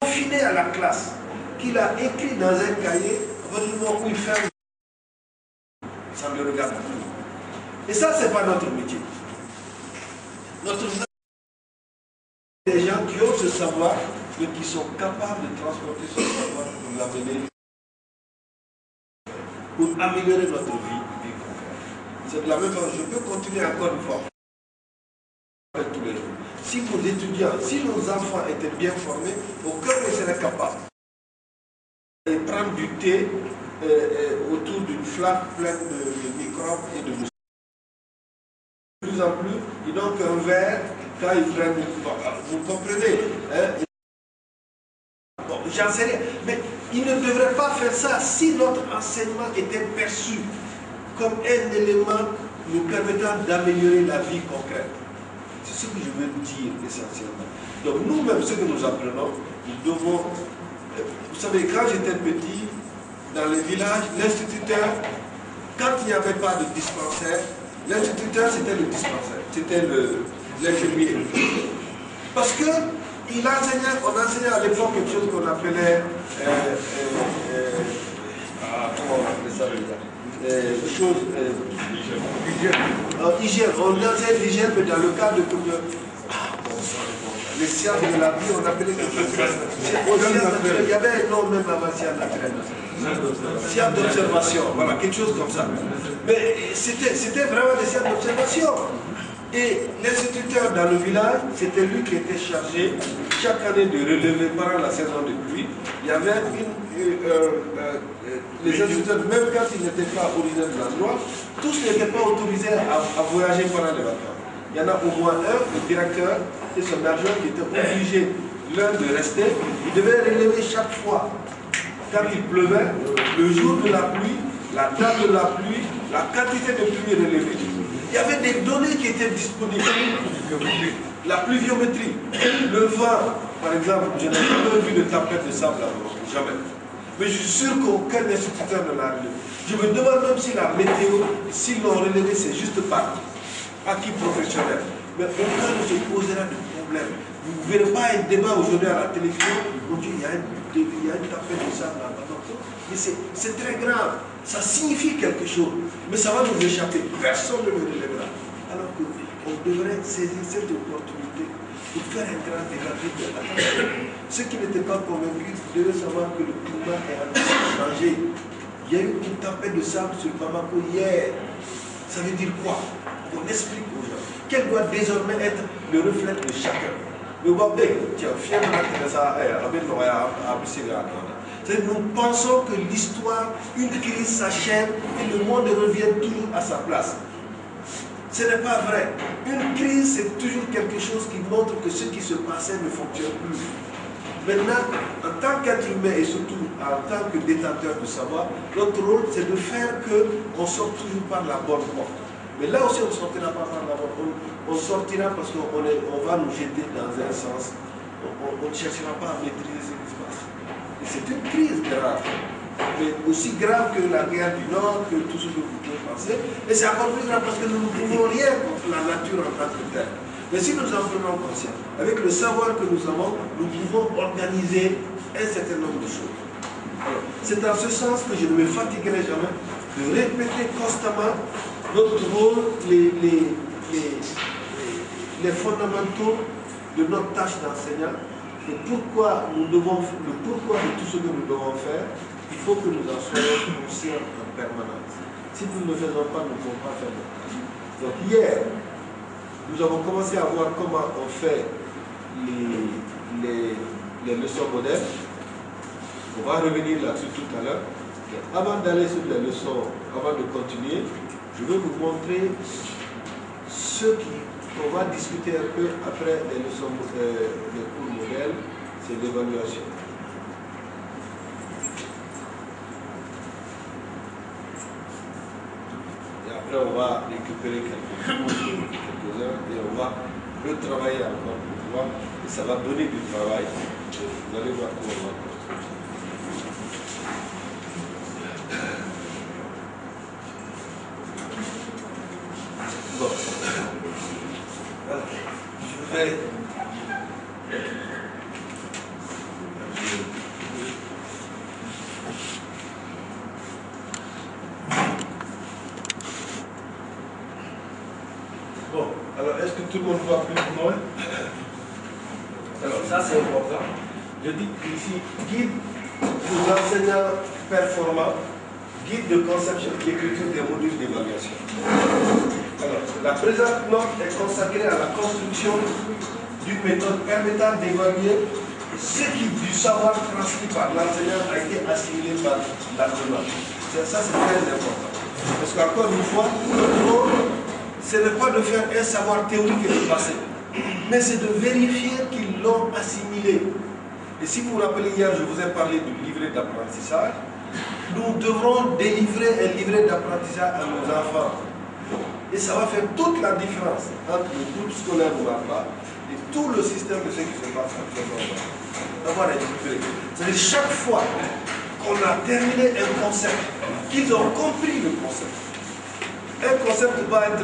confiné à la classe, qu'il a écrit dans un cahier, à partir du moment où il ferme, ça ne le regarde plus. Et ça, ce n'est pas notre métier. Notre métier, c'est des gens qui ont ce savoir et qui sont capables de transporter ce savoir pour l'amener, pour améliorer notre vie. C'est de la même façon, je peux continuer encore une fois. Tous les jours. Si nos étudiants, si nos enfants étaient bien formés, aucun ne serait capable de prendre du thé autour d'une flaque pleine de microbes et de moustiques. De plus en plus, ils n'ont qu'un verre quand ils prennent vous comprenez, hein? Bon, j'en sais rien. Mais ils ne devraient pas faire ça si notre enseignement était perçu comme un élément nous permettant d'améliorer la vie concrète. C'est ce que je veux dire essentiellement. Donc nous-mêmes, ce que nous apprenons, nous devons... Vous savez, quand j'étais petit, dans les villages, l'instituteur, quand il n'y avait pas de dispensaire, l'instituteur c'était le dispensaire, c'était l'infirmier. Parce que il enseignait, on enseignait à l'époque quelque chose qu'on appelait... comment on appelait ça déjà? Hygiène. On enseigne l'hygiène, mais dans le cadre de les sciences de la vie, on appelait quelque chose. Il y avait un nom même avant sciences naturelles. Sciences d'observation, voilà, quelque chose comme ça. Mais c'était vraiment des sciences d'observation. Et l'instituteur dans le village, c'était lui qui était chargé chaque année de relever pendant la saison de pluie. Il y avait les instituteurs, même quand ils n'étaient pas originaires de l'endroit, tous n'étaient pas autorisés à voyager pendant les vacances. Il y en a au moins un, le directeur et son adjoint qui étaient obligés, l'un de rester. Ils devaient relever chaque fois, quand il pleuvait, le jour de la pluie, la date de la pluie, la quantité de pluie relevée. Il y avait des données qui étaient disponibles. La pluviométrie, le vent, par exemple, je n'ai jamais vu de tempête de sable avant, jamais. Mais je suis sûr qu'aucun instituteur ne l'a relevé. Je me demande même si la météo, s'ils l'ont relevé, c'est juste par acquis professionnel. Mais aucun ne se posera de problème. Vous ne verrez pas un débat aujourd'hui à la télévision. Mon Dieu, il y a une tempête de sable là-bas. Mais c'est très grave. Ça signifie quelque chose. Mais ça va nous échapper. Personne ne le relèvera. Alors qu'on devrait saisir cette opportunité pour faire un grand dégât. Ceux qui n'étaient pas convaincus devaient savoir que le climat est en train de changer. Il y a eu une tempête de sable sur Bamako hier. Ça veut dire quoi? On explique aux gens quel doit désormais être le reflet de chacun. Nous pensons que l'histoire, une crise s'achève et le monde revient toujours à sa place. Ce n'est pas vrai. Une crise, c'est toujours quelque chose qui montre que ce qui se passait ne fonctionne plus. Maintenant, en tant qu'être humain et surtout en tant que détenteur de savoir, notre rôle, c'est de faire qu'on sorte toujours par la bonne porte. Mais là aussi, on ne sortira pas par la bonne porte. On sortira parce qu'on va nous jeter dans un sens. On ne cherchera pas à maîtriser ce qui se passe. Et c'est une crise grave. Mais aussi grave que la guerre du Nord, que tout ce que vous pouvez penser. Et c'est encore plus grave parce que nous ne pouvons rien contre la nature en tant que telle. Mais si nous en prenons conscience, avec le savoir que nous avons, nous pouvons organiser un certain nombre de choses. C'est en ce sens que je ne me fatiguerai jamais de répéter constamment notre rôle, les fondamentaux de notre tâche d'enseignant, et pourquoi nous devons, le pourquoi de tout ce que nous devons faire. Il faut que nous en soyons conscients en permanence. Si nous ne le faisons pas, nous ne pouvons pas faire notre tâche. Donc hier, nous avons commencé à voir comment on fait les leçons modernes. On va revenir là-dessus tout à l'heure. Avant d'aller sur les leçons, avant de continuer, je vais vous montrer ce qu'on va discuter un peu après les leçons, les cours modèles, c'est l'évaluation. Et après, on va récupérer quelques-uns et on va retravailler encore pour voir. Et ça va donner du travail. Vous allez voir comment on va construire. Bon. Je vais est-ce que tout le monde voit plus loin? Alors, ça c'est important. Je dis ici, guide pour l'enseignant performant, guide de conception et d'écriture des modules d'évaluation. Alors, la présente note est consacrée à la construction d'une méthode permettant d'évaluer ce qui, du savoir transmis par l'enseignant, a été assimilé par l'apprenant. Ça, c'est très important. Parce qu'encore une fois, ce n'est pas de faire un savoir théorique et de passer, mais c'est de vérifier qu'ils l'ont assimilé. Et si vous vous rappelez, hier, je vous ai parlé du livret d'apprentissage. Nous devrons délivrer un livret d'apprentissage à nos enfants. Et ça va faire toute la différence entre le groupe scolaire ou pas et tout le système de ce qui se passe actuellement. D'avoir un livret. C'est-à-dire chaque fois qu'on a terminé un concept, qu'ils ont compris le concept. Un concept va être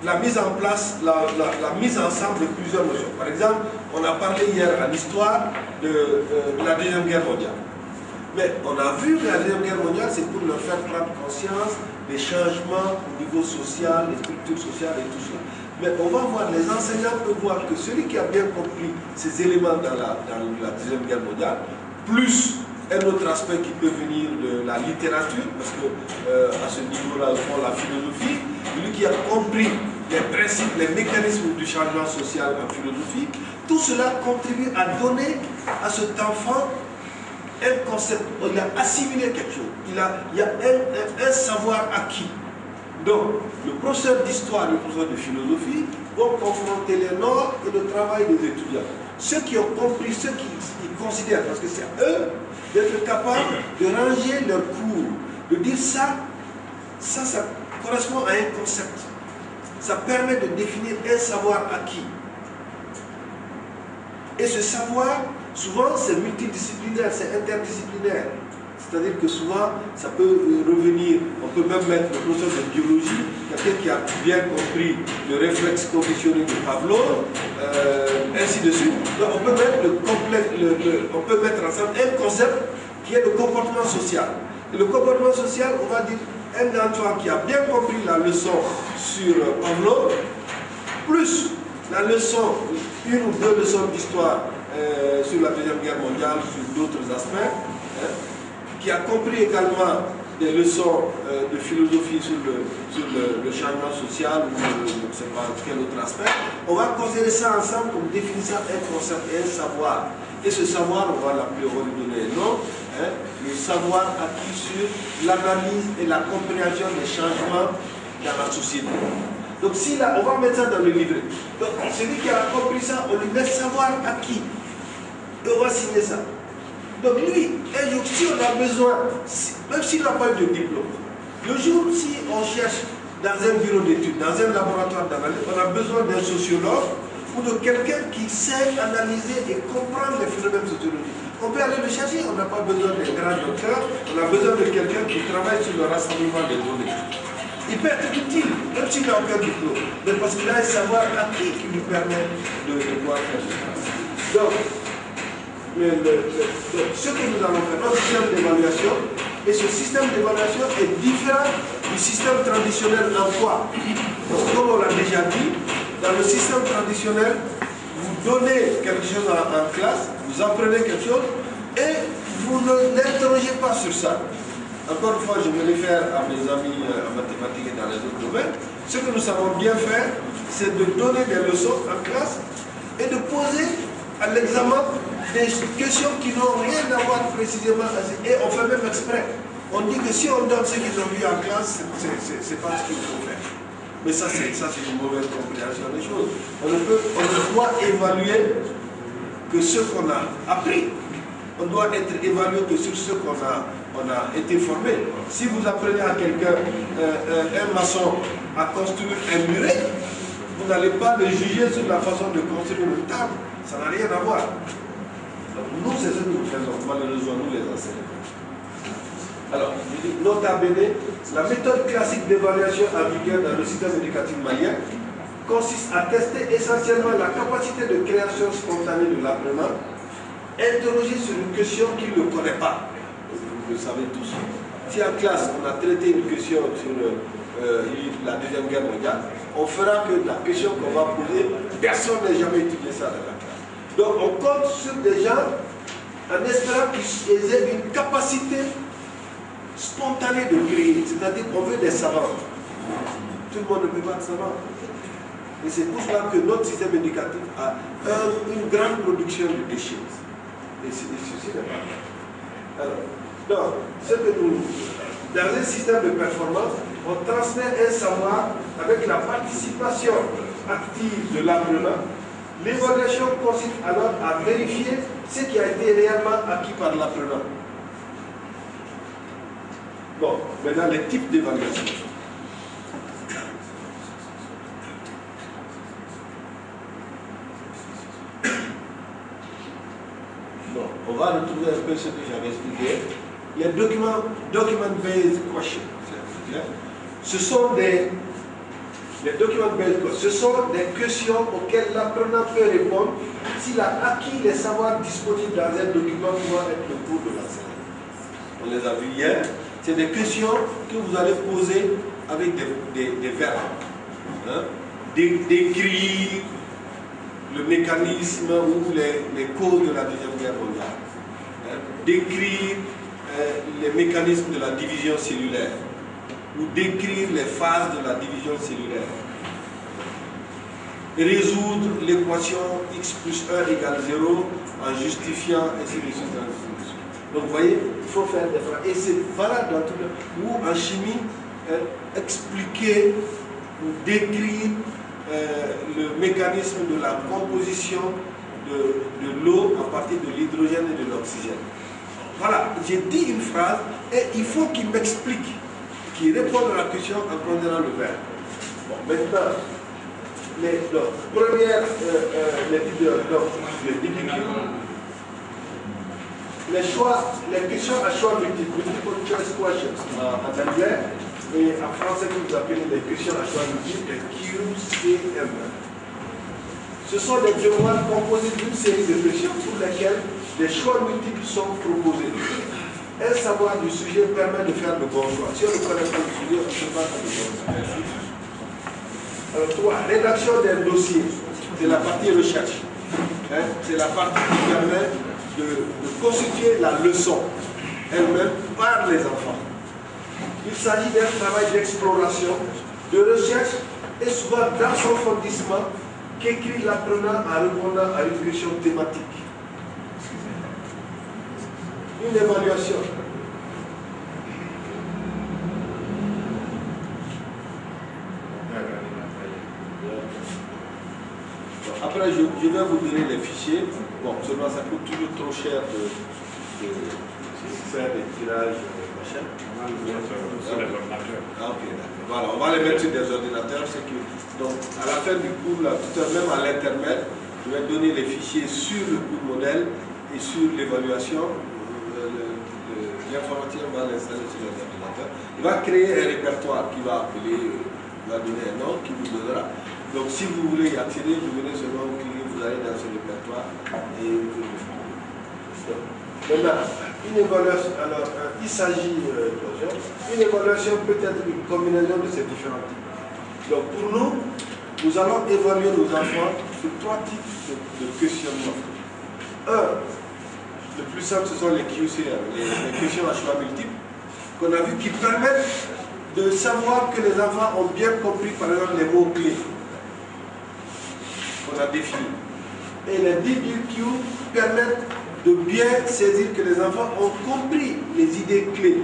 la mise en place, la mise ensemble de plusieurs notions. Par exemple, on a parlé hier à l'histoire de la Deuxième Guerre mondiale. Mais on a vu que la Deuxième Guerre mondiale, c'est pour leur faire prendre conscience des changements au niveau social, des structures sociales et tout cela. Mais on va voir, les enseignants peuvent voir que celui qui a bien compris ces éléments dans la Deuxième Guerre mondiale, plus un autre aspect qui peut venir de la littérature, parce que à ce niveau-là, ils font la philosophie, lui qui a compris les principes, les mécanismes du changement social en philosophie, tout cela contribue à donner à cet enfant un concept, il a assimilé quelque chose, il y a un savoir acquis. Donc, le professeur d'histoire et le professeur de philosophie vont confronter les normes et le travail des étudiants. Ceux qui ont compris, ceux qui considèrent, parce que c'est à eux d'être capables de ranger leur cours, de dire ça correspond à un concept. Ça permet de définir un savoir acquis. Et ce savoir, souvent, c'est multidisciplinaire, c'est interdisciplinaire. C'est-à-dire que souvent, ça peut revenir, on peut même mettre le professeur de biologie, quelqu'un qui a bien compris le réflexe conditionné de Pavlov, ainsi de suite. Donc, on peut mettre ensemble un concept qui est le comportement social. Et le comportement social, on va dire, un enfant qui a bien compris la leçon sur Pavlov, plus la leçon, une ou deux leçons d'histoire sur la Deuxième Guerre mondiale, sur d'autres aspects, qui a compris également des leçons de philosophie sur le changement social ou je ne sais pas quel autre aspect, on va considérer ça ensemble comme définissant un concept et un savoir. Et ce savoir, on va l'appeler, on va lui donner un nom, le savoir acquis sur l'analyse et la compréhension des changements dans la société. Donc si là, on va mettre ça dans le livret. Donc celui qui a compris ça, on lui met savoir acquis. Et on va signer ça. Donc lui, un jour, si on a besoin, même s'il n'a pas eu de diplôme, le jour si on cherche dans un bureau d'études, dans un laboratoire d'analyse, on a besoin d'un sociologue ou de quelqu'un qui sait analyser et comprendre les phénomènes sociologiques. On peut aller le chercher, on n'a pas besoin d'un grand docteur, on a besoin de quelqu'un qui travaille sur le rassemblement des données. Il peut être utile, même s'il n'a aucun diplôme, mais parce qu'il a un savoir acquis qui lui permet de pouvoir faire ça. Donc, ce que nous allons faire, notre système d'évaluation, et ce système d'évaluation est différent du système traditionnel en quoi? Donc, comme on l'a déjà dit, dans le système traditionnel, vous donnez quelque chose en classe, vous apprenez quelque chose, et vous ne l'interrogez pas sur ça. Encore une fois, je vais le faire à mes amis en mathématiques et dans les autres domaines. Ce que nous savons bien faire, c'est de donner des leçons en classe et de poser à l'examen des questions qui n'ont rien à voir précisément. Et on fait même exprès. On dit que si on donne ce qu'ils ont vu en classe, c'est pas ce qu'il faut faire. Mais ça, c'est une mauvaise compréhension des choses. On ne doit évaluer que ce qu'on a appris. On doit être évalué que sur ce qu'on a été formé. Si vous apprenez à quelqu'un, un maçon, à construire un muret, vous n'allez pas le juger sur la façon de construire une table. Ça n'a rien à voir. Donc nous, c'est ce que nous faisons, malheureusement, nous les enseignants. Alors, je dis, nota bene, la méthode classique d'évaluation en vigueur dans le système éducatif malien consiste à tester essentiellement la capacité de création spontanée de l'apprenant, interroger sur une question qu'il ne connaît pas. Vous le savez tous. Si en classe, on a traité une question sur la Deuxième Guerre mondiale, on fera que la question qu'on va poser, personne n'a jamais étudié ça dans la classe. Donc on compte sur des gens en espérant qu'ils aient une capacité spontanée de créer, c'est-à-dire qu'on veut des savants. Tout le monde ne peut pas être savant. Et c'est pour cela que notre système éducatif a une grande production de déchets. Et ceci n'est pas vrai. Alors, donc, ce que nous, dans un système de performance, on transmet un savoir avec la participation active de l'apprenant. L'évaluation consiste alors à vérifier ce qui a été réellement acquis par l'apprenant. Bon, maintenant les types d'évaluation. Bon, on va retrouver un peu ce que j'avais expliqué. Les document-based questions. Ce sont des ce sont des questions auxquelles l'apprenant peut répondre s'il a acquis les savoirs disponibles dans un document pouvant être le cours de l'enseignement. On les a vus hier. C'est des questions que vous allez poser avec des verbes. Hein? Décrire le mécanisme ou les causes de la Deuxième Guerre mondiale. Hein? Décrire les mécanismes de la division cellulaire. Ou décrire les phases de la division cellulaire. Résoudre l'équation x plus 1 égale 0 en justifiant ainsi de suite. Donc vous voyez, il faut faire des phrases. Et c'est valable dans tout le... Ou en chimie, expliquer ou décrire le mécanisme de la composition de l'eau à partir de l'hydrogène et de l'oxygène. Voilà, j'ai dit une phrase et il faut qu'il m'explique, qu'il réponde à la question en prenant le verbe. Bon, maintenant, première l'étude de DBQ. Les questions à choix multiple, multiple choice questions en anglais, et en français que vous appelez les questions à choix multiple, les QCM. Ce sont des devoirs composés d'une série de questions pour lesquelles des choix multiples sont proposés. Un savoir du sujet permet de faire le bon choix. Si on ne connaît pas le sujet, on ne peut pas faire le bon choix. Alors, 3. Rédaction d'un dossier. C'est la partie recherche. Hein? C'est la partie qui permet de constituer la leçon elle-même par les enfants. Il s'agit d'un travail d'exploration, de recherche et souvent dans son fondissement qu'écrit l'apprenant en répondant à une question thématique. Une évaluation. Après, je vais vous donner les fichiers. Bon, seulement ça coûte toujours trop cher de faire des tirages, machin. Sur les ordinateurs. Ah, ok, d'accord. Voilà, on va les mettre sur des ordinateurs. Donc, à la fin du cours, là, tout à l'heure, même à l'intermède, je vais donner les fichiers sur le cours modèle et sur l'évaluation. L'informaticien va l'installer sur les ordinateurs. Il va créer un répertoire qui va appeler, il va donner un nom qui vous donnera. Donc si vous voulez y accéder, vous venez seulement cliquer, vous allez dans ce répertoire et vous le faites. Maintenant, une évaluation, alors il s'agit une évaluation peut être une combinaison de ces différents types. Donc pour nous, nous allons évaluer nos enfants sur 3 types de questionnements. Le plus simple, ce sont les QCM, les questions à choix multiples, qu'on a vu qui permettent de savoir que les enfants ont bien compris, par exemple, les mots-clés qu'on a définis. Et les DBQ permettent de bien saisir que les enfants ont compris les idées clés.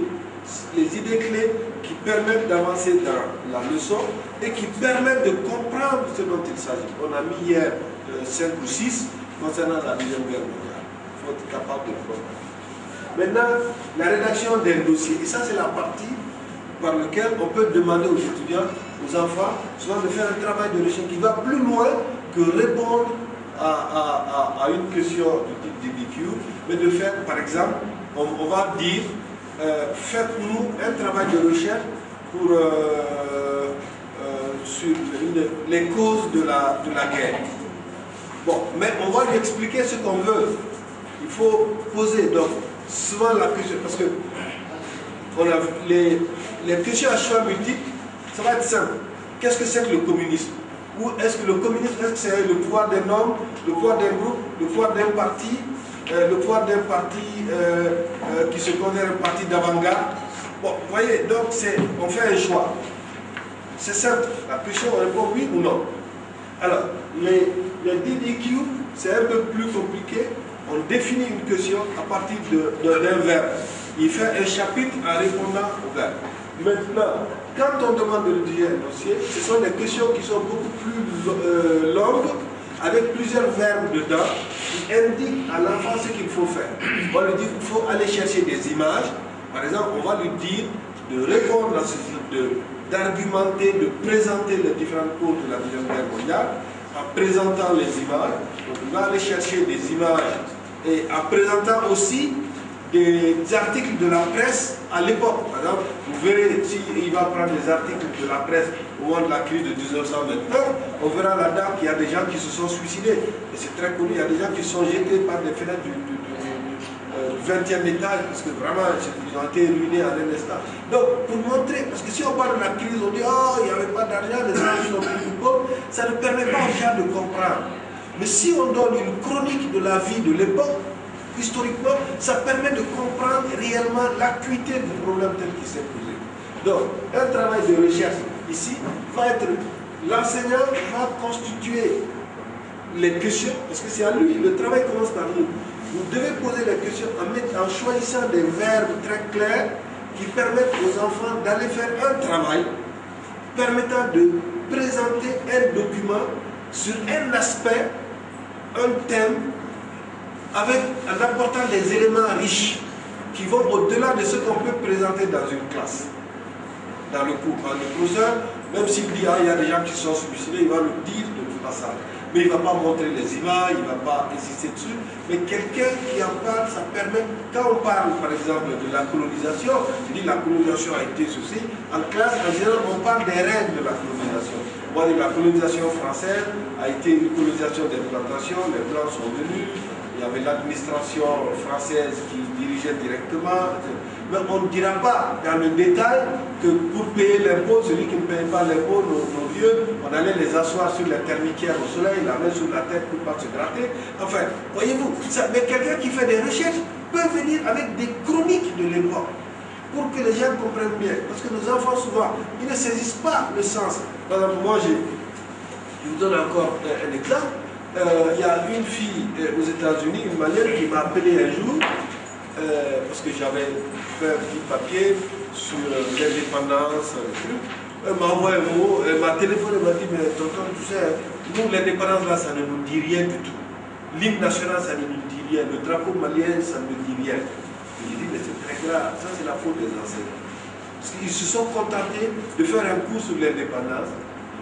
Les idées clés qui permettent d'avancer dans la leçon et qui permettent de comprendre ce dont il s'agit. On a mis hier 5 ou 6 concernant la Deuxième Guerre mondiale. Il faut être capable de comprendre. Maintenant, la rédaction d'un dossier. Et ça, c'est la partie par laquelle on peut demander aux étudiants, aux enfants, souvent de faire un travail de recherche qui va plus loin que répondre à une question du type DBQ, mais de faire, par exemple, on va dire, faites-nous un travail de recherche pour, sur les causes de la guerre. Bon, mais on va lui expliquer ce qu'on veut. Il faut poser, donc, souvent la question, parce que on a les questions à choix multiples Ça va être simple. Qu'est-ce que c'est que le communisme? Ou est-ce que le communisme, est-ce que c'est le pouvoir d'un homme, le pouvoir d'un groupe, le pouvoir d'un parti, le pouvoir d'un parti qui se considère un parti d'avant-garde? Bon, vous voyez, donc on fait un choix. C'est simple. La question, on répond oui ou non. Alors, les DDQ, c'est un peu plus compliqué. On définit une question à partir d'un verbe. Il fait un chapitre en répondant au verbe. Maintenant, quand on demande de rédiger un dossier, ce sont des questions qui sont beaucoup plus longues, avec plusieurs verbes dedans, qui indiquent à l'enfant ce qu'il faut faire. On lui dit qu'il faut aller chercher des images. Par exemple, on va lui dire de répondre à ce type d'argumenter, de présenter les différentes causes de la Deuxième Guerre mondiale, en présentant les images. Donc, on va aller chercher des images et en présentant aussi des articles de la presse à l'époque. Par exemple, vous verrez, s'il va prendre des articles de la presse au moment de la crise de 1929, on verra là-dedans qu'il y a des gens qui se sont suicidés. Et c'est très connu, il y a des gens qui sont jetés par les fenêtres du 20e étage, parce que vraiment, ils ont été ruinés en un instant. Donc, pour montrer, parce que si on parle de la crise, on dit, oh, il n'y avait pas d'argent, les gens sont plus pauvres, ça ne permet pas aux gens de comprendre. Mais si on donne une chronique de la vie de l'époque, historiquement, ça permet de comprendre réellement l'acuité du problème tel qu'il s'est posé. Donc, un travail de recherche ici va être, l'enseignant va constituer les questions, parce que c'est à lui, le travail commence par nous. Vous devez poser les questions en choisissant des verbes très clairs qui permettent aux enfants d'aller faire un travail permettant de présenter un document sur un aspect, un thème, en apportant des éléments riches qui vont au-delà de ce qu'on peut présenter dans une classe, dans le cours. Le professeur, même s'il dit il y a des gens qui sont suicidés, il va le dire de toute façon. Mais il ne va pas montrer les images, il ne va pas insister dessus. Mais quelqu'un qui en parle, ça permet, quand on parle par exemple de la colonisation, je dis la colonisation a été ceci, en classe, en général, on parle des règles de la colonisation. Moi, la colonisation française a été une colonisation des plantations, les Blancs sont venus, il y avait l'administration française qui dirigeait directement. Mais on ne dira pas dans le détail que pour payer l'impôt, celui qui ne paye pas l'impôt, nos vieux, on allait les asseoir sur la thermicière au soleil, la main sur la tête pour ne pas se gratter. Enfin, voyez-vous, mais quelqu'un qui fait des recherches peut venir avec des chroniques de l'époque pour que les gens comprennent bien. Parce que nos enfants, souvent, ils ne saisissent pas le sens. Par exemple, moi, je vous donne encore un exemple. Il y a une fille aux États-Unis, une Malienne, qui m'a appelé un jour parce que j'avais fait un petit papier sur l'indépendance. Elle m'a envoyé un mot, elle m'a téléphoné, elle m'a dit, mais tonton, tu sais, nous, l'indépendance là, ça ne nous dit rien du tout. L'hymne national, ça ne nous dit rien. Le drapeau malien, ça ne nous dit rien. J'ai dit, mais c'est très grave, ça c'est la faute des enseignants. Parce qu'ils se sont contentés de faire un cours sur l'indépendance,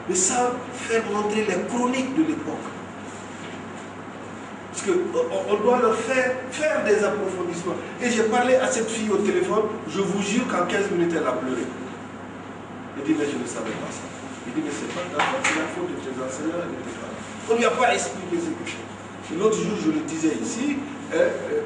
mais sans faire montrer les chroniques de l'époque. Parce qu'on doit leur faire des approfondissements. Et j'ai parlé à cette fille au téléphone, je vous jure qu'en 15 minutes, elle a pleuré. Elle dit, mais je ne savais pas ça. Il dit, mais c'est pas d'accord, c'est la faute de tes enseignants et de tes parents. On ne lui a pas expliqué ce que c'est. L'autre jour, je le disais ici,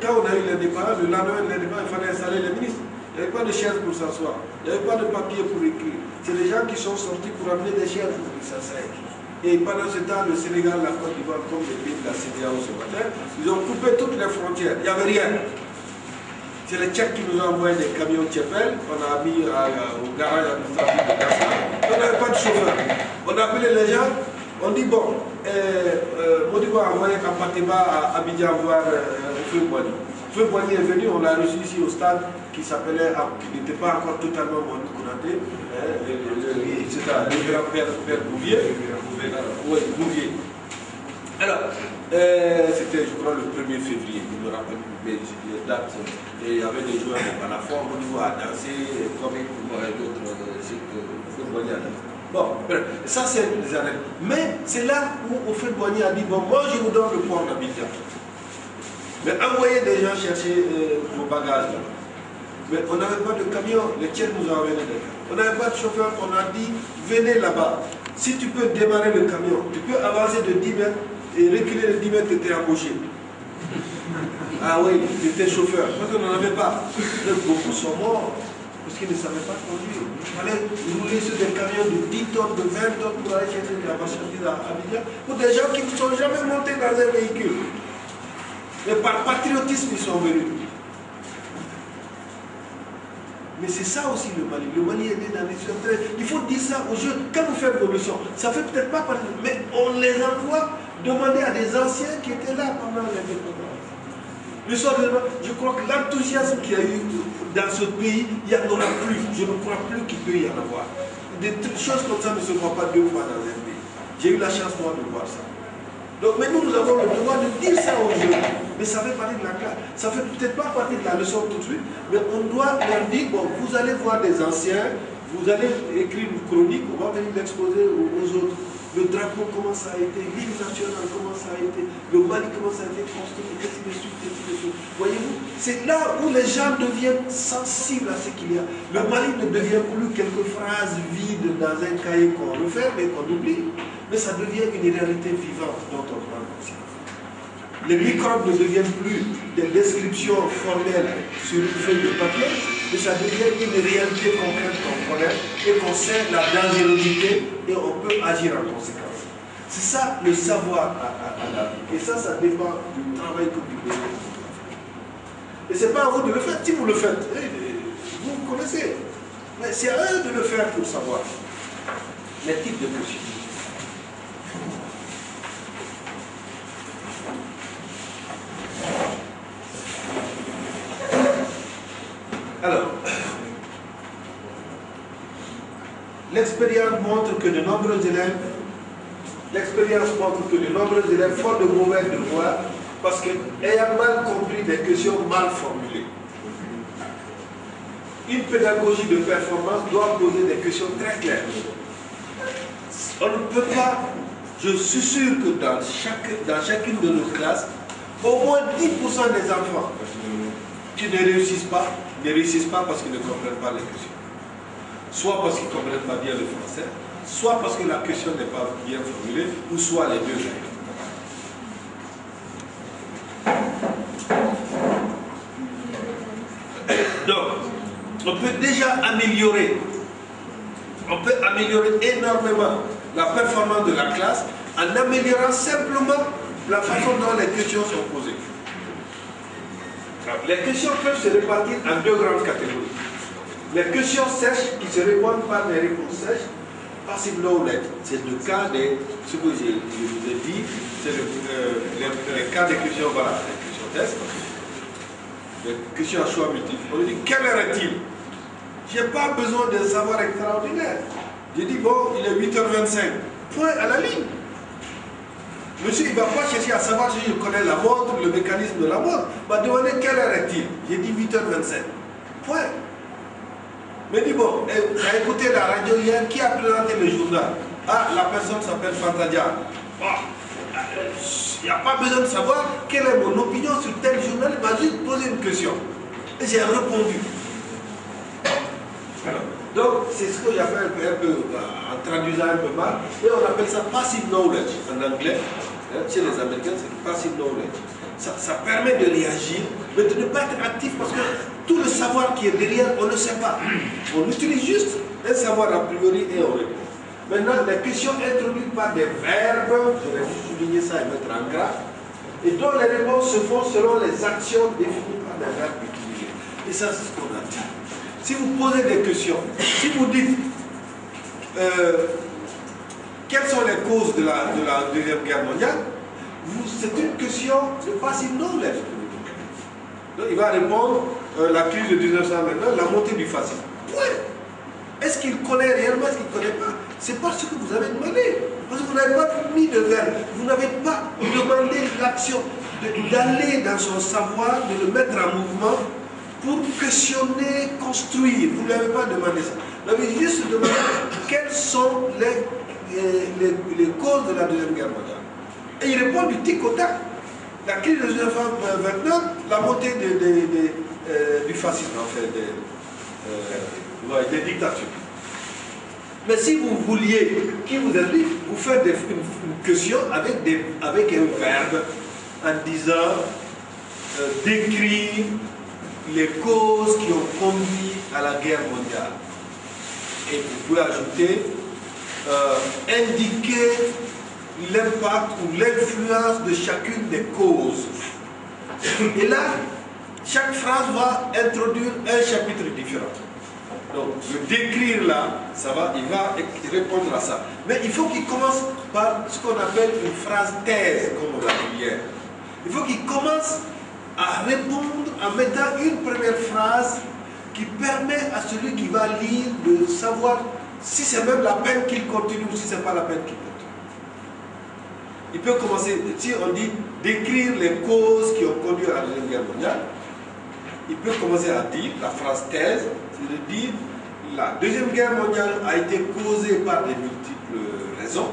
quand on a eu l'indépendance, le lendemain de l'indépendance, il fallait installer les ministres. Il n'y avait pas de chaises pour s'asseoir. Il n'y avait pas de papier pour écrire. C'est les gens qui sont sortis pour amener des chaises pour qu'ils s'asseyent. Et pendant ce temps, le Sénégal, la Côte d'Ivoire, comme les pays de la CEDEAO ce matin, ils ont coupé toutes les frontières. Il n'y avait rien. C'est les Tchèques qui nous ont envoyé des camions Tchepel qu'on a mis au garage administratif de Gaza. On n'avait pas de chauffeur. On a appelé les gens, on dit bon, Modibo a envoyé Kampateba à Abidjan voir Feu Boigny. Feu Boigny est venu, on l'a reçu ici au stade qui s'appelait, qui n'était pas encore totalement Monou-Konaté, c'était le grand-père Bouvier. Oui, Bouvier. Alors, c'était, je crois, le 1er février, je me rappelle les dates. Et il y avait des joueurs de Palafor, au niveau à danser, comme d'autres, Feu Boigny a dansé. Bon, ça c'est des années. Mais c'est là où Feu Boigny a dit, bon, moi je vous donne le port d'Abidjan. Mais envoyez des gens chercher vos bagages là. Mais on n'avait pas de camion, les Tchèques nous ont amené des camions. On n'avait pas de chauffeur, on a dit, venez là-bas. Si tu peux démarrer le camion, tu peux avancer de 10 mètres et reculer de 10 mètres, tu étais embauché. Ah oui, tu étais chauffeur, parce qu'on n'en avait pas. Donc, beaucoup sont morts. parce qu'ils ne savaient pas conduire. Il fallait rouler sur des camions de 10 tonnes, de 20 tonnes pour aller chercher de la marchandise à Abidjan, pour des gens qui ne sont jamais montés dans un véhicule. Mais par patriotisme, ils sont venus. Mais c'est ça aussi le Mali. Le Mali est né dans les très... Il faut dire ça aux jeunes. Quand vous faites vos leçons, ça ne fait peut-être pas partie, mais on les envoie demander à des anciens qui étaient là pendant l'indépendance. Je crois que l'enthousiasme qu'il y a eu dans ce pays, il n'y en aura plus. Je ne crois plus qu'il peut y en avoir. Des choses comme ça ne se voient pas deux fois dans un pays. J'ai eu la chance, moi, de voir ça. Donc, mais nous avons le devoir de dire ça aux jeunes. Mais ça fait partie de la classe. Ça fait peut-être pas partie de la leçon tout de suite, mais on doit leur dire, bon, vous allez voir des anciens, vous allez écrire une chronique, on va venir l'exposer aux autres. Le drapeau, comment ça a été, l'hymne national, comment ça a été, le Mali, comment ça a été construit, et ainsi de suite, et ainsi de suite. Voyez-vous, c'est là où les gens deviennent sensibles à ce qu'il y a. Le Mali ne devient plus quelques phrases vides dans un cahier qu'on referme et qu'on oublie, mais ça devient une réalité vivante dont on prend conscience. Les microbes ne deviennent plus des descriptions formelles sur une feuille de papier, mais ça devient une réalité concrète qu'on connaît et qu'on sait la dangerosité et on peut agir en conséquence. C'est ça le savoir à la vie. Et ça dépend du travail que vous devez faire. Et ce n'est pas à vous de le faire. Si vous le faites, vous connaissez. Mais c'est à eux de le faire pour savoir les types de questions. Alors, l'expérience montre que de nombreux élèves font de mauvais devoirs parce qu'ayant mal compris des questions mal formulées. Une pédagogie de performance doit poser des questions très claires. On ne peut pas, je suis sûr que dans chacune de nos classes, au moins 10% des enfants qui ne réussissent pas parce qu'ils ne comprennent pas les questions. Soit parce qu'ils ne comprennent pas bien le français, soit parce que la question n'est pas bien formulée, ou soit les deux. Donc, on peut déjà améliorer énormément la performance de la classe en améliorant simplement la façon dont les questions sont posées. Les questions peuvent se répartir en deux grandes catégories. Les questions sèches qui se répondent par des réponses sèches, passive knowledge, c'est le cas de ce que je vous ai dit, c'est le cas des questions, voilà, les questions tests, les questions à choix multiples. On dit, quelle heure est-il? Je n'ai pas besoin d'un savoir extraordinaire. Je dis, bon, il est 8h25, point à la ligne. Monsieur, il ne va pas chercher à savoir si je connais la montre, le mécanisme de la montre. Il va demander quelle heure est-il. J'ai dit 8h25. Point. Mais dit, bon, tu as écouté la radio hier, qui a présenté le journal? Ah, la personne s'appelle Fantadia. Il n'y a pas besoin de savoir quelle est mon opinion sur tel journal, il m'a juste posé une question. Et j'ai répondu. Alors, donc, c'est ce que j'ai fait un peu en traduisant un peu mal. Et on appelle ça passive knowledge en anglais. Chez les Américains, c'est passive knowledge. Ça permet de réagir, mais de ne pas être actif parce que tout le savoir qui est derrière, on ne sait pas. On utilise juste un savoir a priori et on répond. Maintenant, les questions introduites par des verbes, je vais souligner ça et mettre en gras, et dont les réponses se font selon les actions définies par des verbes utilisés. Et ça, c'est ce qu'on a dit. Si vous posez des questions, si vous dites quelles sont les causes de la Deuxième Guerre mondiale, c'est une question de passive knowledge. Donc il va répondre la crise de 1929, la montée du fascisme. Ouais. Est-ce qu'il connaît réellement, est-ce qu'il ne connaît pas? C'est parce que vous avez demandé. Parce que vous n'avez pas mis de verbe. Vous n'avez pas demandé l'action d'aller dans son savoir, de le mettre en mouvement pour questionner, construire. Vous ne l'avez pas demandé ça. Vous avez juste demandé quelles sont les causes de la Deuxième Guerre mondiale. Et il répond du tic au tac. La crise de 1929, la montée du fascisme, en fait, des dictatures. Mais si vous vouliez, qui vous a dit, vous faites une question avec un verbe en disant d'écrire, les causes qui ont conduit à la guerre mondiale. Et vous pouvez ajouter, indiquer l'impact ou l'influence de chacune des causes. Et là, chaque phrase va introduire un chapitre différent. Donc, le décrire là, ça va, il va répondre à ça. Mais il faut qu'il commence par ce qu'on appelle une phrase thèse, comme on l'a dit hier. Il faut qu'il commence à répondre en mettant une première phrase qui permet à celui qui va lire de savoir si c'est même la peine qu'il continue ou si ce n'est pas la peine qu'il continue. Il peut commencer, si on dit décrire les causes qui ont conduit à la Deuxième Guerre mondiale, il peut commencer à dire, la phrase thèse, c'est de dire la Deuxième Guerre mondiale a été causée par de multiples raisons.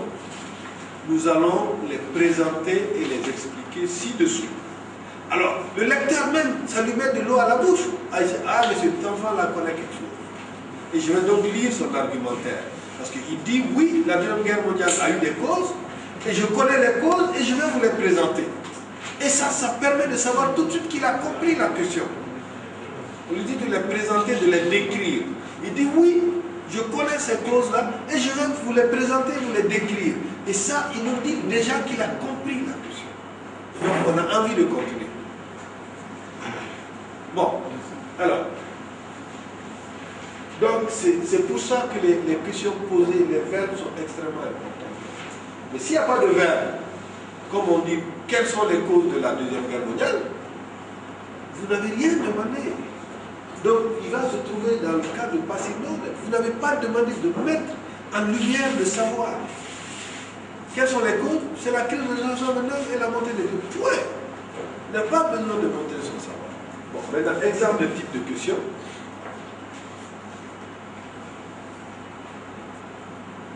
Nous allons les présenter et les expliquer ci-dessous. Alors, le lecteur même, ça lui met de l'eau à la bouche. Ah, mais cet enfant-là connaît quelque chose. Et je vais donc lire son argumentaire. Parce qu'il dit, oui, la Deuxième Guerre mondiale a eu des causes, et je connais les causes, et je vais vous les présenter. Et ça permet de savoir tout de suite qu'il a compris la question. On lui dit de les présenter, de les décrire. Il dit, oui, je connais ces causes-là, et je vais vous les présenter, vous les décrire. Et ça, il nous dit déjà qu'il a compris la question. Donc, on a envie de continuer. Bon, alors, donc c'est pour ça que les questions posées, les verbes sont extrêmement importants. Mais s'il n'y a pas de verbe, comme on dit, quelles sont les causes de la Deuxième Guerre mondiale, vous n'avez rien demandé. Donc, il va se trouver dans le cas de passif noble. Vous n'avez pas demandé de mettre en lumière le savoir. Quelles sont les causes? C'est la crise de 1929 et la montée des deux. Point. Il n'a pas besoin de monter son savoir. Bon, maintenant, exemple de type de question.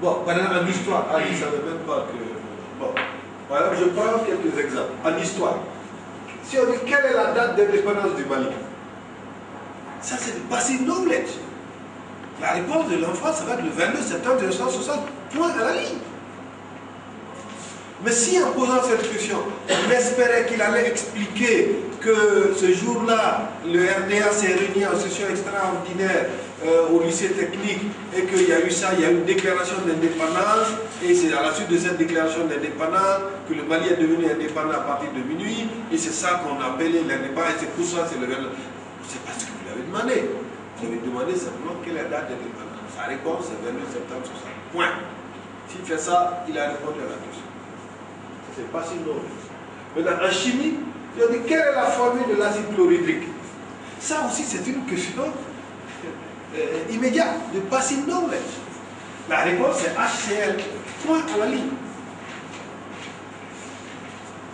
Bon, par exemple, en histoire, il ne savait même pas que... Bon, par exemple, je prends quelques exemples. En histoire, si on dit quelle est la date d'indépendance du Mali, ça c'est du passive knowledge. La réponse de l'enfant, ça va être le 22 septembre 1960, point à la ligne. Mais si en posant cette question, on espérait qu'il allait expliquer que ce jour-là, le RDA s'est réuni en session extraordinaire au lycée technique et qu'il y a eu ça, il y a eu une déclaration d'indépendance et c'est à la suite de cette déclaration d'indépendance que le Mali est devenu indépendant à partir de minuit et c'est ça qu'on appelait l'indépendance et c'est pour ça c'est le 22. C'est pas ce que vous l'avez demandé. Vous avez demandé simplement quelle est la date d'indépendance. Sa réponse c'est 22 septembre 60. Point. S'il fait ça, il a répondu à la question. C'est pas si long. Maintenant, en chimie, il a dit quelle est la formule de l'acide chlorhydrique. Ça aussi, c'est une question immédiate, de passive knowledge. La réponse, c'est HCl. Point à la ligne.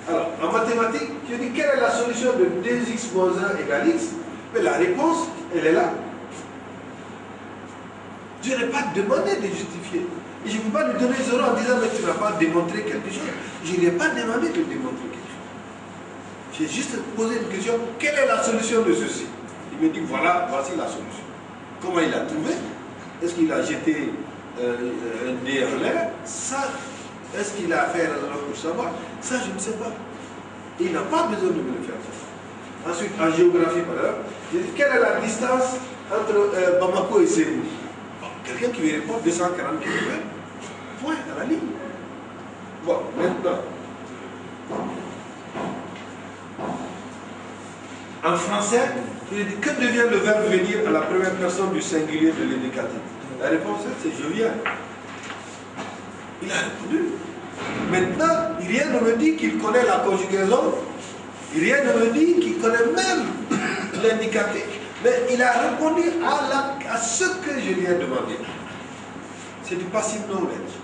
Alors, en mathématiques, je dis quelle est la solution de 2x moins 1 égale x. Mais la réponse, elle est là. Je n'ai pas demandé de justifier. Et je ne peux pas lui donner 0 en disant mais tu n'as pas démontré quelque chose. Je ne lui ai pas demandé de démontrer quelque chose. J'ai juste posé une question, quelle est la solution de ceci? Il me dit voilà, voici la solution. Comment il l'a trouvé? Est-ce qu'il a jeté un dé en l'air? Ça, est-ce qu'il a fait un pour savoir? Ça, je ne sais pas. Et il n'a pas besoin de me le faire. Ensuite, en géographie, par exemple, il dit quelle est la distance entre Bamako et Ségou? Quelqu'un qui lui répond 240 km, point à la ligne. Bon, maintenant, en français, il dit que devient le verbe venir à la première personne du singulier de l'indicatif? La réponse c'est je viens. Il a répondu. Maintenant, rien ne me dit qu'il connaît la conjugaison, rien ne me dit qu'il connaît même l'indicatif. Mais il a répondu à ce que je lui ai demandé. C'est du passive knowledge.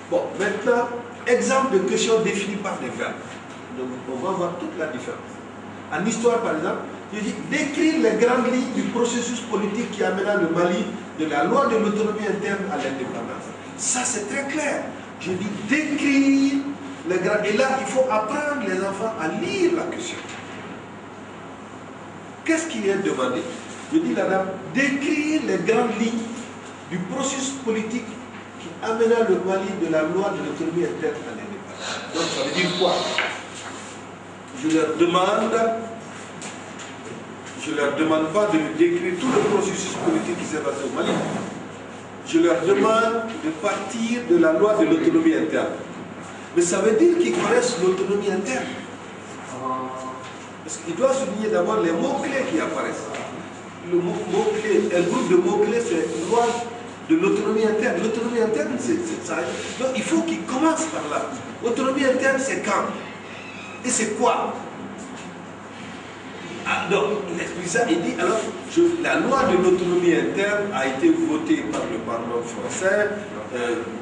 Bon, maintenant, exemple de question définie par des verbes. Donc, on va voir toute la différence. En histoire, par exemple, je dis décrire les grandes lignes du processus politique qui amena le Mali de la loi de l'autonomie interne à l'indépendance. Ça, c'est très clair. Je dis décrire les grandes... Et là, il faut apprendre les enfants à lire la question. Qu'est-ce qu'il est demandé? Je dis la dame, décrire les grandes lignes du processus politique qui amena le Mali de la loi de l'autonomie interne à l'indépendance. Donc ça veut dire quoi? Je leur demande Je ne leur demande pas de me décrire tout le processus politique qui s'est passé au Mali. Je leur demande de partir de la loi de l'autonomie interne. Mais ça veut dire qu'ils connaissent l'autonomie interne. Parce qu'il doit souligner d'abord les mots-clés qui apparaissent. Le groupe de mots-clés, c'est loi de l'autonomie interne. L'autonomie interne, c'est ça. Donc il faut qu'ils commencent par là. L'autonomie interne, c'est quand? Et c'est quoi? Donc, il explique ça, il dit, alors, la loi de l'autonomie interne a été votée par le Parlement français,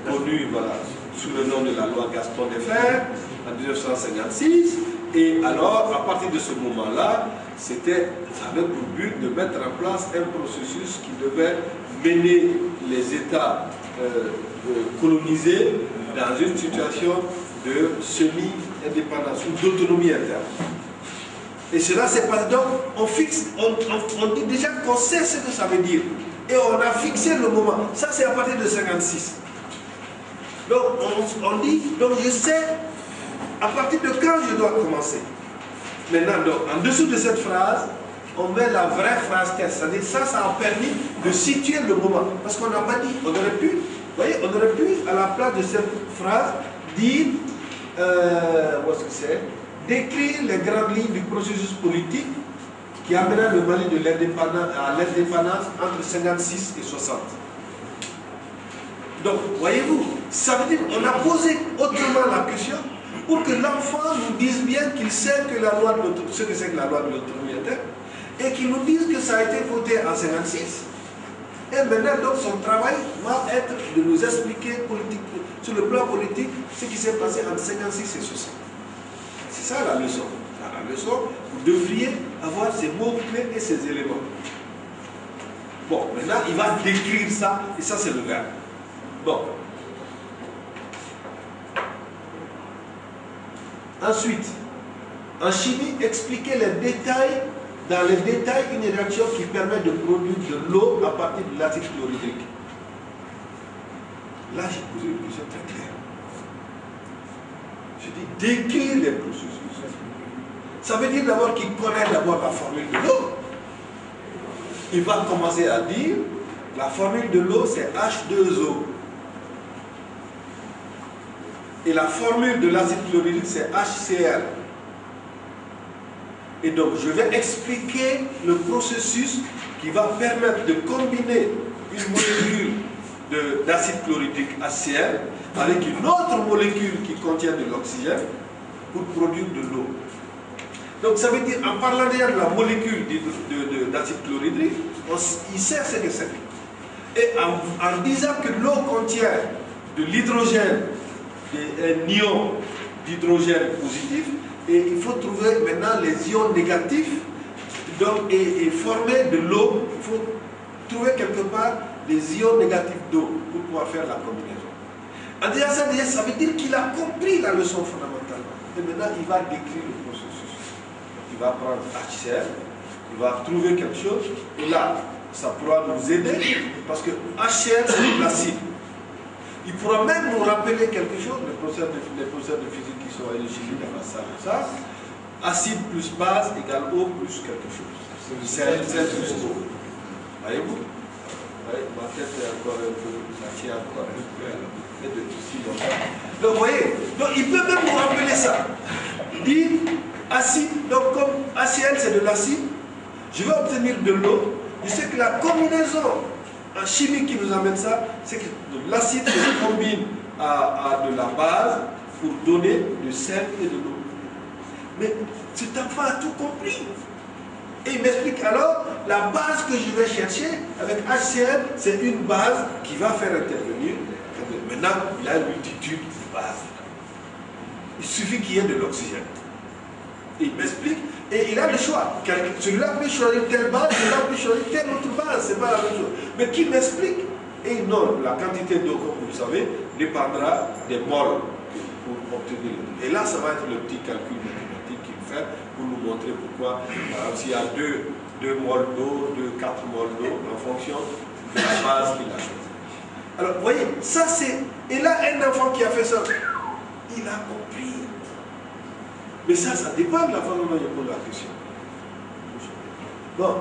connue voilà, sous le nom de la loi Gaston Defferre, en 1956, et alors, à partir de ce moment-là, ça avait pour but de mettre en place un processus qui devait mener les États colonisés dans une situation de semi-indépendance ou d'autonomie interne. Et cela, c'est pas donc, on dit déjà qu'on sait ce que ça veut dire. Et on a fixé le moment. Ça, c'est à partir de 56. Donc, on dit, donc je sais à partir de quand je dois commencer. Maintenant, donc, en dessous de cette phrase, on met la vraie phrase test. C'est-à-dire, ça a permis de situer le moment. Parce qu'on n'a pas dit, on aurait pu, vous voyez, on aurait pu, à la place de cette phrase, dire, où est-ce que c'est? Décrire les grandes lignes du processus politique qui amènera le Mali de l'indépendance entre 56 et 60. Donc, voyez-vous, ça veut dire qu'on a posé autrement la question pour que l'enfant nous dise bien qu'il sait que ce que c'est que la loi de l'autonomie interne et qu'il nous dise que ça a été voté en 56. Et maintenant, donc, son travail va être de nous expliquer sur le plan politique ce qui s'est passé entre 56 et 60. C'est ça la leçon. Dans la leçon, vous devriez avoir ces mots-clés et ces éléments. Bon, maintenant, il va décrire ça, et ça, c'est le verbe. Bon. Ensuite, en chimie, expliquer dans les détails, une réaction qui permet de produire de l'eau à partir de l'acide chlorhydrique. Là, j'ai posé une question très claire. Je dis décrire les processus. Ça veut dire d'abord qu'il connaît d'abord la formule de l'eau. Il va commencer à dire la formule de l'eau c'est H2O. Et la formule de l'acide chlorhydrique c'est HCl. Et donc je vais expliquer le processus qui va permettre de combiner une molécule d'acide chlorhydrique HCl avec une autre molécule qui contient de l'oxygène pour produire de l'eau. Donc ça veut dire, en parlant déjà de la molécule d'acide chlorhydrique, il sait ce que c'est. Et en disant que l'eau contient de l'hydrogène, un ion d'hydrogène positif, et il faut trouver maintenant les ions négatifs, donc, et former de l'eau, il faut trouver quelque part les ions négatifs d'eau pour pouvoir faire la combinaison. En disant ça, déjà, ça veut dire qu'il a compris la leçon fondamentalement. Et maintenant, il va décrire le processus. Donc, il va prendre HCl, il va trouver quelque chose, et là, ça pourra nous aider, parce que HCl, c'est de l'acide. Il pourra même nous rappeler quelque chose, les professeurs de physique qui sont éligibles à ça. Acide plus base égale eau plus quelque chose. C'est plus eau. Voyez-vous? Oui, ma tête est encore un peu, ça tient encore un peu, et de tout si longtemps. Donc vous voyez, donc, il peut même vous rappeler ça. Dire acide, donc comme HCl c'est de l'acide, je vais obtenir de l'eau. Je sais que la combinaison en chimie qui nous amène ça, c'est que l'acide se combine à de la base pour donner du sel et de l'eau. Mais cet enfant a tout compris. Et il m'explique alors, la base que je vais chercher avec HCl, c'est une base qui va faire intervenir. Maintenant, il a une multitude de bases. Il suffit qu'il y ait de l'oxygène. Et il m'explique, et il a le choix. Celui-là peut choisir telle base, celui-là peut choisir telle autre base, c'est pas la même chose. Mais qui m'explique, et non, la quantité d'eau, comme vous le savez, dépendra des moles pour obtenir. Et là, ça va être le petit calcul mathématique qu'il fait pour nous montrer pourquoi, s'il y a 2 moles d'eau, 4 moles d'eau, en fonction de la base qu'il a choisie. Alors, vous voyez, ça c'est... Et là, un enfant qui a fait ça, il a compris. Mais ça dépend de la façon dont il pose la question. Bon.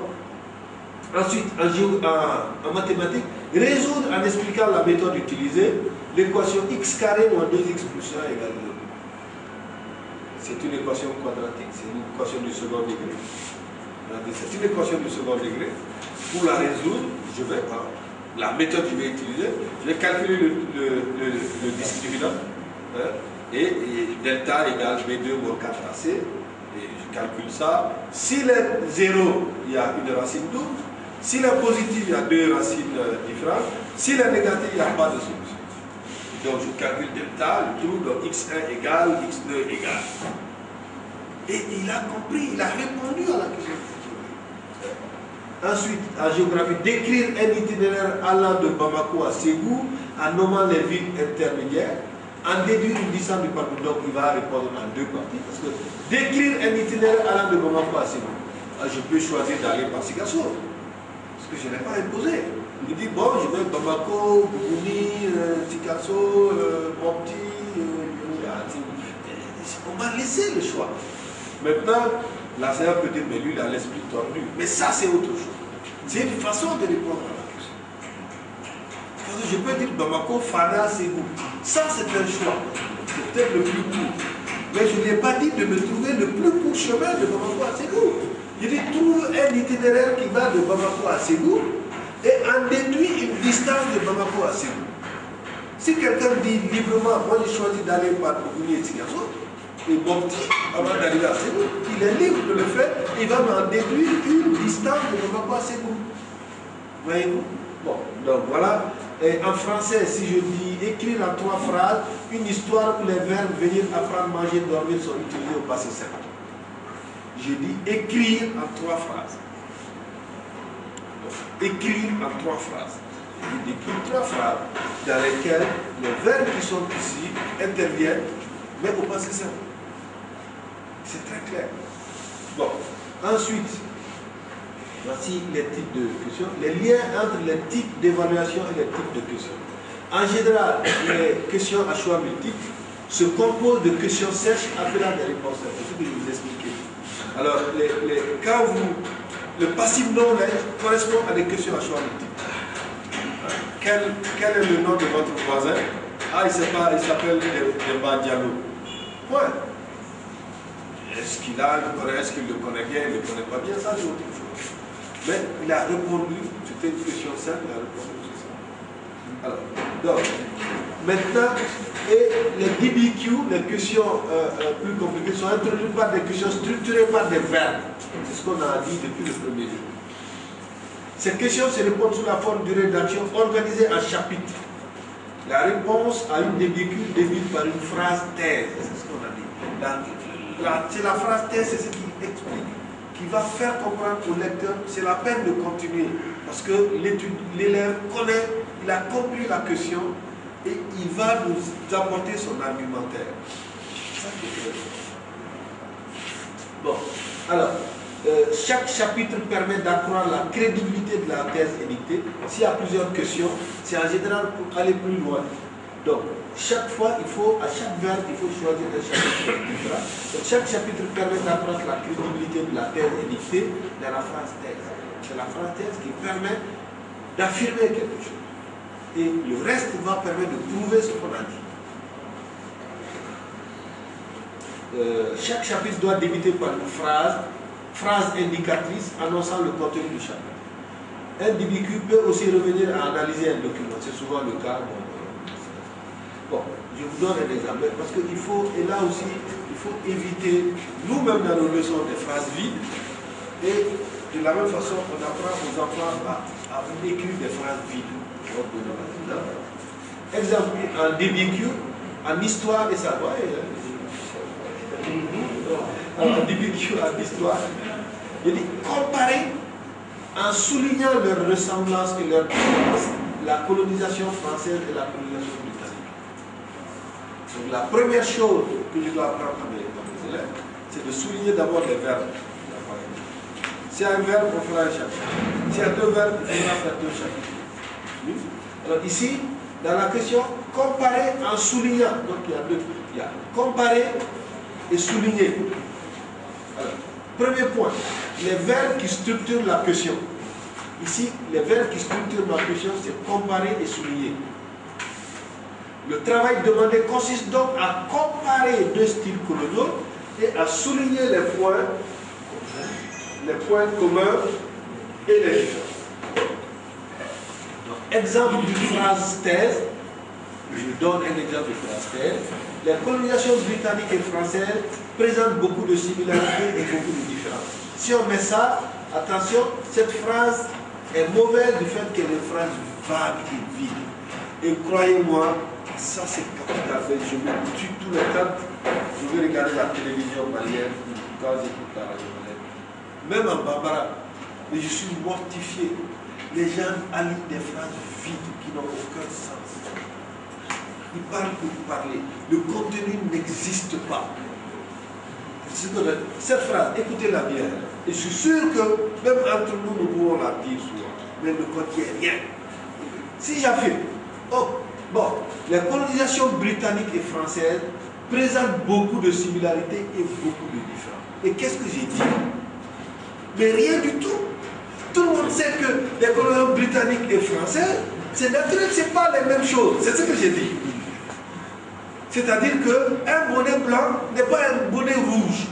Ensuite, en mathématiques, résoudre en expliquant la méthode utilisée l'équation x carré moins 2x plus 1 égale 2. C'est une équation quadratique, c'est une équation du second degré. C'est une équation du second degré. Pour la résoudre, je vais, la méthode que je vais utiliser, je vais calculer le discriminant, hein, et delta égale B2 moins 4AC, et je calcule ça. S'il est 0, il y a une racine double. S'il est positif, il y a deux racines différentes. S'il est négatif, il n'y a pas de solution. Donc je calcule delta, je trouve donc x1 égale, x2 égale. Et il a compris, il a répondu à la question. Ensuite, en géographie, décrire un itinéraire allant de Bamako à Ségou en nommant les villes intermédiaires, en déduire une distance du parcours. Donc il va répondre en deux parties. Parce que décrire un itinéraire allant de Bamako à Ségou, je peux choisir d'aller par Sigasso. Parce que je n'ai pas imposé. Il me dit, bon, je vais Bamako, Bougouni, Sigasso, Mopti, on m'a laissé le choix. Maintenant, l'enseignant peut dire, mais lui, il a l'esprit tordu. Mais ça, c'est autre chose. C'est une façon de répondre à la question. Parce que je peux dire Bamako, Fana, Ségou. Ça, c'est un choix. C'est peut-être le plus court. Mais je n'ai pas dit de me trouver le plus court chemin de Bamako à Ségou. Je dis, trouve un itinéraire qui va de Bamako à Ségou et en déduit une distance de Bamako à Ségou. Si quelqu'un dit librement, moi j'ai choisi d'aller par Bougouni et Sigasso, et Mopti, avant d'arriver à Ségou, il est libre de le faire, il va m'en déduire une distance de Bamako à Ségou. Voyez-vous? Bon, donc voilà. Et en français, si je dis écrire en 3 phrases, une histoire où les verbes venir, apprendre, manger, dormir sont utilisés au passé simple. Je dis écrire en 3 phrases. Donc, écrire en 3 phrases. Je dis écrire 3 phrases dans lesquelles les verbes qui sont ici interviennent, mais au passé simple. C'est très clair. Bon, ensuite, voici les types de questions, les liens entre les types d'évaluation et les types de questions. En général, les questions à choix multiples se composent de questions sèches appelant des réponses simples. C'est ce que je vous expliquais. Alors, quand le passif non correspond à des questions à choix multiples. Quel est le nom de votre voisin? Ah, il s'appelle Demba Diallo. Point. Est-ce qu'il le connaît bien, il ne le connaît pas bien, ça c'est autre chose. Mais il a répondu, c'était une question simple, il a répondu tout ça. Alors, donc, maintenant, et les DBQ, les questions plus compliquées, sont introduites par des questions structurées par des verbes. C'est ce qu'on a dit depuis le premier jour. Ces questions se répondent sous la forme d'une rédaction organisée en chapitres. La réponse à une DBQ débute par une phrase thèse, c'est ce qu'on a dit. C'est la phrase thèse, c'est ce qui explique, qui va faire comprendre au lecteur, c'est la peine de continuer, parce que l'élève connaît, il a compris la question et il va nous apporter son argumentaire. C'est ça qui est très bon. Alors, chaque chapitre permet d'accroître la crédibilité de la thèse édictée. S'il y a plusieurs questions, c'est en général pour aller plus loin. Donc, chaque fois, à chaque verbe, il faut choisir un chapitre. Donc, chaque chapitre permet d'accroître la crédibilité de la thèse édictée dans la phrase thèse. C'est la phrase thèse qui permet d'affirmer quelque chose. Et le reste va permettre de prouver ce qu'on a dit. Chaque chapitre doit débuter par une phrase indicatrice annonçant le contenu du chapitre. Un DBQ peut aussi revenir à analyser un document. C'est souvent le cas. Bon, je vous donne un exemple, parce qu'il faut, et là aussi, il faut éviter, nous-mêmes dans nos leçons, des phrases vides, et de la même façon, on apprend aux enfants à écrire des phrases vides. Exemple, en DBQ, en histoire et savoir, en DBQ, en histoire, il dit comparer en soulignant leur ressemblance et leur différence, la colonisation française et la colonisation britannique. Donc la première chose que je dois apprendre à mes élèves, c'est de souligner d'abord les verbes. S'il y a un verbe, on fera un chapitre. S'il y a 2 verbes, il faudra faire 2 chapitres. Alors ici, dans la question, comparer en soulignant. Donc il y a 2. Il y a comparer et souligner. Alors, premier point, les verbes qui structurent la question. Ici, les verbes qui structurent la question, c'est comparer et souligner. Le travail demandé consiste donc à comparer deux styles coloniaux et à souligner les points communs et les différences. Donc, exemple d'une phrase thèse, je donne un exemple de phrase thèse. Les colonisations britanniques et françaises présentent beaucoup de similarités et beaucoup de différences. Si on met ça, attention, cette phrase est mauvaise du fait qu'elle est une phrase vague et vide. Et croyez-moi, ça c'est capital. Je me tue tout le temps. Je vais regarder la télévision malienne quand j'écoute la radio malienne. Même en Bambara, mais je suis mortifié. Les gens alignent des phrases vides qui n'ont aucun sens. Ils parlent pour parler. Le contenu n'existe pas. Cette phrase, écoutez-la bien. Et je suis sûr que même entre nous, nous pouvons la dire souvent. Mais ne contient rien. Si j'affirme, les colonisations britanniques et françaises présentent beaucoup de similarités et beaucoup de différences. Et qu'est-ce que j'ai dit? Mais rien du tout. Tout le monde sait que les colonisations britanniques et françaises, c'est naturel, ce n'est pas les mêmes choses. C'est ce que j'ai dit. C'est-à-dire qu'un bonnet blanc n'est pas un bonnet rouge.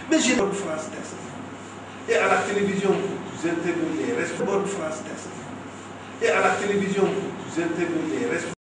Mais j'ai une bonne phrase test. Et à la télévision, vous intervenez les responsables. Bonne phrase test. Et à la télévision, vous intervenez les responsables.